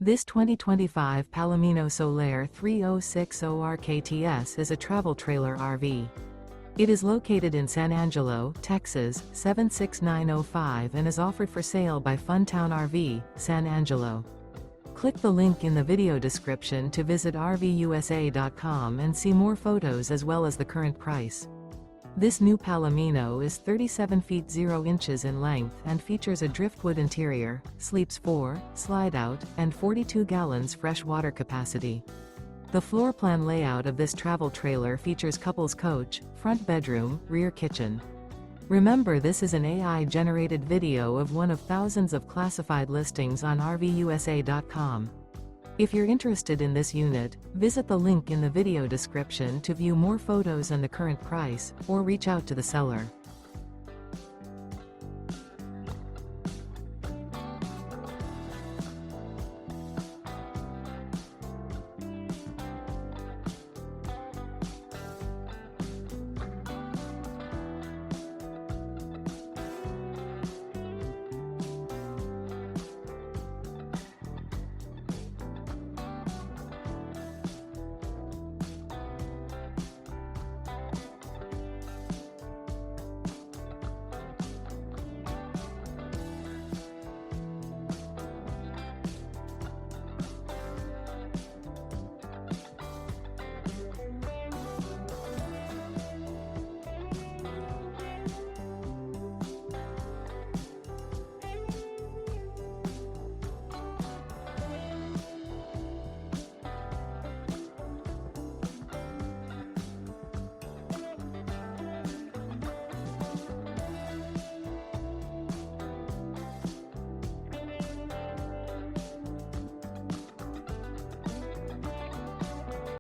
This 2025 Palomino Solaire 3060 RKTS is a travel trailer RV. It is located in San Angelo, Texas, 76905 and is offered for sale by Funtown RV, San Angelo. Click the link in the video description to visit RVUSA.com and see more photos as well as the current price. This new Palomino is 37 feet 0 inches in length and features a driftwood interior, sleeps 4, slide-out, and 42 gallons fresh water capacity. The floor plan layout of this travel trailer features couples coach, front bedroom, rear kitchen. Remember, this is an AI-generated video of one of thousands of classified listings on RVUSA.com. If you're interested in this unit, visit the link in the video description to view more photos and the current price, or reach out to the seller.